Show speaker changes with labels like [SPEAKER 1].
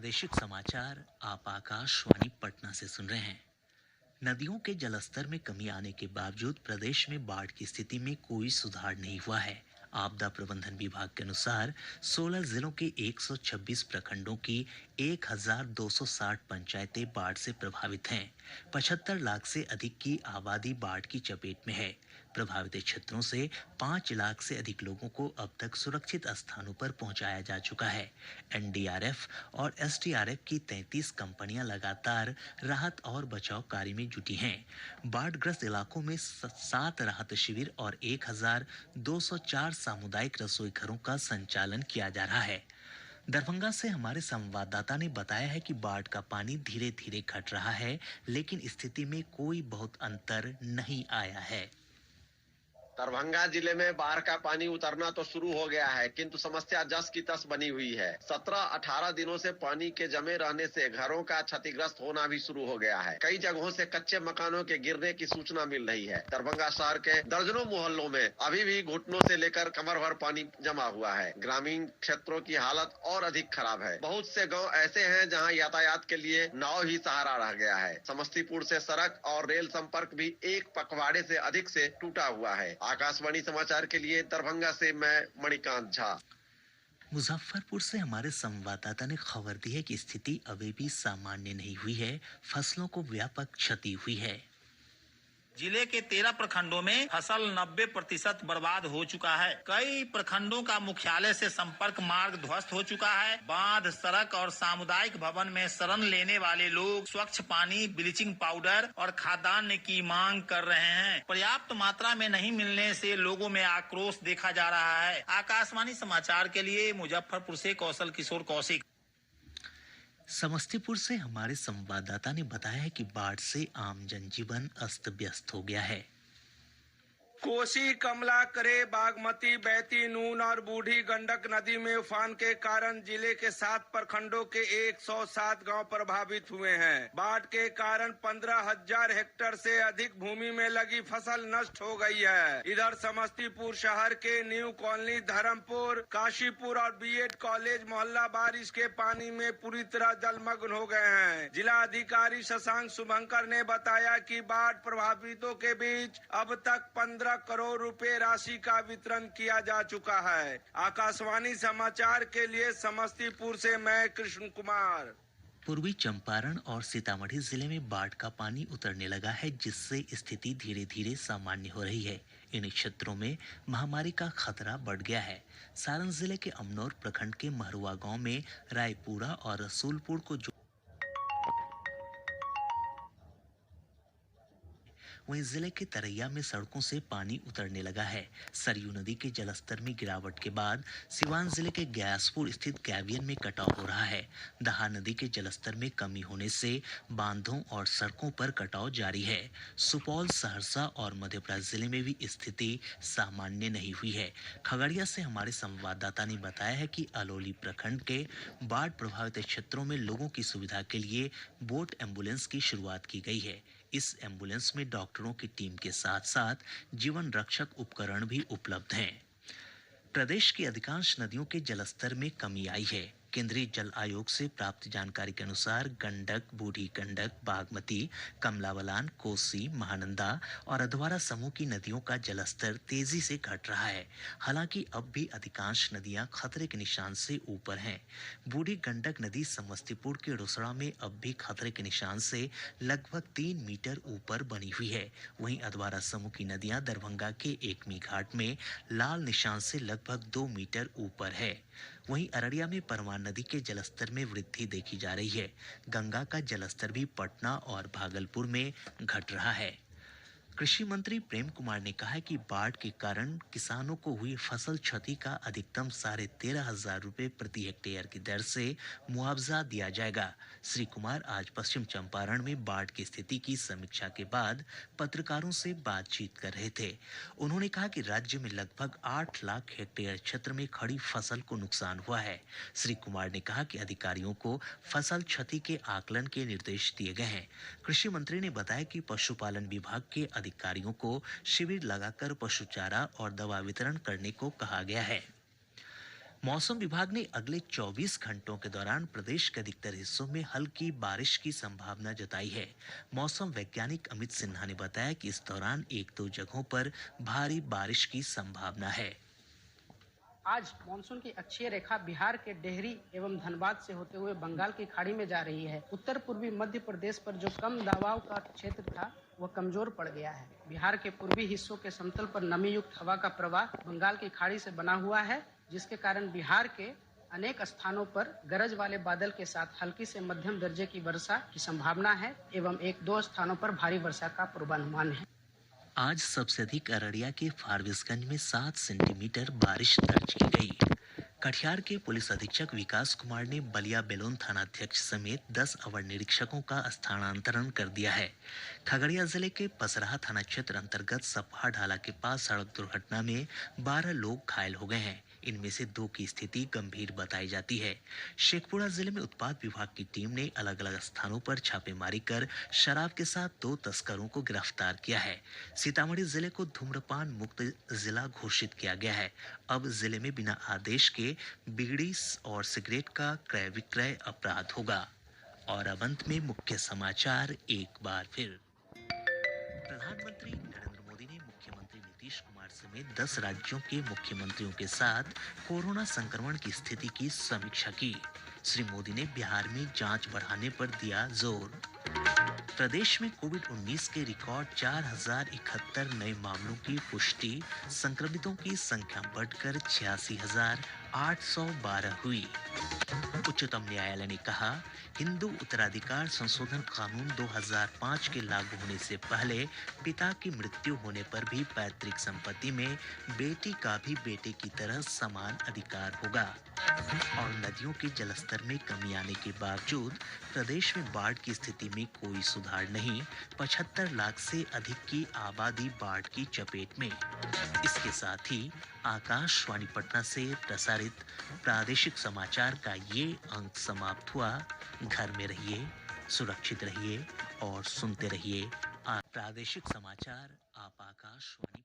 [SPEAKER 1] प्रादेशिक समाचार आप आकाशवाणी पटना से सुन रहे हैं। नदियों के जलस्तर में कमी आने के बावजूद प्रदेश में बाढ़ की स्थिति में कोई सुधार नहीं हुआ है। आपदा प्रबंधन विभाग के अनुसार 16 जिलों के 126 प्रखंडों की 1260 पंचायतें बाढ़ से प्रभावित हैं। 75 लाख से अधिक की आबादी बाढ़ की चपेट में है। प्रभावित क्षेत्रों से 5 लाख से अधिक लोगों को अब तक सुरक्षित स्थानों पर पहुंचाया जा चुका है। एनडीआरएफ और एसडीआरएफ की 33 कंपनियां लगातार राहत और बचाव कार्य में जुटी हैं। बाढ़ग्रस्त इलाकों में 7 राहत शिविर और 1204 सामुदायिक रसोई घरों का संचालन किया जा रहा है। दरभंगा से हमारे संवाददाता ने बताया है कि बाढ़ का पानी धीरे धीरे घट रहा है, लेकिन स्थिति में कोई बहुत अंतर नहीं आया है।
[SPEAKER 2] दरभंगा जिले में बाढ़ का पानी उतरना तो शुरू हो गया है, किंतु समस्या जस की तस बनी हुई है। 17-18 दिनों से पानी के जमे रहने से घरों का क्षतिग्रस्त होना भी शुरू हो गया है। कई जगहों से कच्चे मकानों के गिरने की सूचना मिल रही है। दरभंगा शहर के दर्जनों मोहल्लों में अभी भी घुटनों से लेकर कमर भर पानी जमा हुआ है। ग्रामीण क्षेत्रों की हालत और अधिक खराब है। बहुत से गाँव ऐसे हैं जहाँ यातायात के लिए नाव ही सहारा रह गया है। समस्तीपुर से सड़क और रेल संपर्क भी एक पखवाड़े से अधिक से टूटा हुआ है। आकाशवाणी समाचार के लिए दरभंगा से मैं मणिकांत झा।
[SPEAKER 1] मुजफ्फरपुर से हमारे संवाददाता ने खबर दी है कि स्थिति अभी भी सामान्य नहीं हुई है। फसलों को व्यापक क्षति हुई है।
[SPEAKER 3] जिले के 13 प्रखंडों में फसल 90% बर्बाद हो चुका है। कई प्रखंडों का मुख्यालय से संपर्क मार्ग ध्वस्त हो चुका है। बांध, सड़क और सामुदायिक भवन में शरण लेने वाले लोग स्वच्छ पानी, ब्लीचिंग पाउडर और खाद्यान्न की मांग कर रहे हैं। पर्याप्त मात्रा में नहीं मिलने से लोगों में आक्रोश देखा जा रहा है। आकाशवाणी समाचार के लिए मुजफ्फरपुर से कौशल किशोर कौशिक।
[SPEAKER 1] समस्तीपुर से हमारे संवाददाता ने बताया है कि बाढ़ से आम जनजीवन अस्त व्यस्त हो गया है।
[SPEAKER 4] कोसी, कमला, करे, बागमती, बैती, नून और बूढ़ी गंडक नदी में उफान के कारण जिले के 7 प्रखंडों के 107 गांव प्रभावित हुए हैं। बाढ़ के कारण 15,000 हेक्टेयर से अधिक भूमि में लगी फसल नष्ट हो गई है। इधर समस्तीपुर शहर के न्यू कॉलोनी, धर्मपुर, काशीपुर और बीएड कॉलेज मोहल्ला बारिश के पानी में पूरी तरह जलमग्न हो गए हैं। जिला अधिकारी शशांक शुभंकर ने बताया कि बाढ़ प्रभावितों के बीच अब तक 15 करोड़ रुपए राशि का वितरण किया जा चुका है। आकाशवाणी समाचार के लिए समस्तीपुर से मैं कृष्ण कुमार।
[SPEAKER 1] पूर्वी चंपारण और सीतामढ़ी जिले में बाढ़ का पानी उतरने लगा है, जिससे स्थिति धीरे धीरे सामान्य हो रही है। इन क्षेत्रों में महामारी का खतरा बढ़ गया है। सारण जिले के अमनौर प्रखंड के महुआ गांव में रायपुरा और रसूलपुर को वहीं जिले के तरैया में सड़कों से पानी उतरने लगा है। सरयू नदी के जलस्तर में गिरावट के बाद सिवान जिले के ग्यासपुर स्थित कैवियन में कटाव हो रहा है। दहा नदी के जलस्तर में कमी होने से बांधों और सड़कों पर कटाव जारी है। सुपौल, सहरसा और मधेपुरा जिले में भी स्थिति सामान्य नहीं हुई है। खगड़िया से हमारे संवाददाता ने बताया है कि अलौली प्रखंड के बाढ़ प्रभावित क्षेत्रों में लोगों की सुविधा के लिए बोट एम्बुलेंस की शुरुआत की गई है। इस एम्बुलेंस में डॉक्टरों की टीम के साथ साथ जीवन रक्षक उपकरण भी उपलब्ध हैं। प्रदेश की अधिकांश नदियों के जलस्तर में कमी आई है। केंद्रीय जल आयोग से प्राप्त जानकारी के अनुसार गंडक, बूढ़ी गंडक, बागमती, कमला बलान, कोसी, महानंदा और अधवारा समूह की नदियों का जलस्तर तेजी से घट रहा है। हालांकि अब भी अधिकांश नदियां खतरे के निशान से ऊपर हैं। बूढ़ी गंडक नदी समस्तीपुर के रोसड़ा में अब भी खतरे के निशान से लगभग 3 मीटर ऊपर बनी हुई है। वहीं अधवारा समूह की नदियां दरभंगा के एकमी घाट में लाल निशान से लगभग 2 मीटर ऊपर है। वहीं अररिया में परमान नदी के जलस्तर में वृद्धि देखी जा रही है। गंगा का जलस्तर भी पटना और भागलपुर में घट रहा है। कृषि मंत्री प्रेम कुमार ने कहा है कि बाढ़ के कारण किसानों को हुई फसल क्षति का अधिकतम 13,500 रुपए प्रति हेक्टेयर की दर से मुआवजा दिया जाएगा। श्री कुमार आज पश्चिम चंपारण में बाढ़ की स्थिति की समीक्षा के बाद पत्रकारों से बातचीत कर रहे थे। उन्होंने कहा कि राज्य में लगभग 8 लाख हेक्टेयर क्षेत्र में खड़ी फसल को नुकसान हुआ है। श्री कुमार ने कहा कि अधिकारियों को फसल क्षति के आकलन के निर्देश दिए गए हैं। कृषि मंत्री ने बताया कि पशुपालन विभाग के अधिकारियों को शिविर लगाकर पशु चारा और दवा वितरण करने को कहा गया है। मौसम विभाग ने अगले 24 घंटों के दौरान प्रदेश के अधिकतर हिस्सों में हल्की बारिश की संभावना जताई है। मौसम वैज्ञानिक अमित सिन्हा ने बताया कि इस दौरान एक दो जगहों पर भारी बारिश की संभावना है।
[SPEAKER 5] आज मानसून की अक्षीय रेखा बिहार के डेहरी एवं धनबाद से होते हुए बंगाल की खाड़ी में जा रही है। उत्तर पूर्वी मध्य प्रदेश पर जो कम दबाव का क्षेत्र था वह कमजोर पड़ गया है। बिहार के पूर्वी हिस्सों के समतल पर नमी युक्त हवा का प्रवाह बंगाल की खाड़ी से बना हुआ है, जिसके कारण बिहार के अनेक स्थानों पर गरज वाले बादल के साथ हल्की से मध्यम दर्जे की वर्षा की संभावना है एवं एक दो स्थानों पर भारी वर्षा का पूर्वानुमान है।
[SPEAKER 1] आज सबसे अधिक अररिया के फारबिसगंज में 7 सेंटीमीटर बारिश दर्ज की गई। कटिहार के पुलिस अधीक्षक विकास कुमार ने बलिया बेलोन थानाध्यक्ष समेत 10 अवर निरीक्षकों का स्थानांतरण कर दिया है। खगड़िया जिले के पसराहा थाना क्षेत्र अंतर्गत सपहा ढाला के पास सड़क दुर्घटना में 12 लोग घायल हो गए हैं। इनमें से 2 की स्थिति गंभीर बताई जाती है। शेखपुरा जिले में उत्पाद विभाग की टीम ने अलग अलग स्थानों पर छापेमारी कर शराब के साथ 2 तस्करों को गिरफ्तार किया है। सीतामढ़ी जिले को धूम्रपान मुक्त जिला घोषित किया गया है। अब जिले में बिना आदेश के बीड़ी और सिगरेट का क्रय विक्रय अपराध होगा। और अब अंत में मुख्य समाचार एक बार फिर। प्रधानमंत्री नरेंद्र मोदी ने मुख्यमंत्री नीतीश कुमार समेत 10 राज्यों के मुख्यमंत्रियों के साथ कोरोना संक्रमण की स्थिति की समीक्षा की। श्री मोदी ने बिहार में जांच बढ़ाने पर दिया जोर। प्रदेश में कोविड-19 के रिकॉर्ड 4071 नए मामलों की पुष्टि। संक्रमितों की संख्या बढ़कर 86,812 हुई। उच्चतम न्यायालय ने कहा, हिंदू उत्तराधिकार संशोधन कानून 2005 के लागू होने से पहले पिता की मृत्यु होने पर भी पैतृक संपत्ति में बेटी का भी बेटे की तरह समान अधिकार होगा। और नदियों के जलस्तर में कमी आने के बावजूद प्रदेश में बाढ़ की स्थिति में कोई सुधार नहीं। 75 लाख से अधिक की आबादी बाढ़ की चपेट में। इसके साथ ही आकाशवाणी पटना से प्रसारित प्रादेशिक समाचार का ये अंक समाप्त हुआ। घर में रहिए, सुरक्षित रहिए और सुनते रहिए प्रादेशिक समाचार। आप आकाशवाणी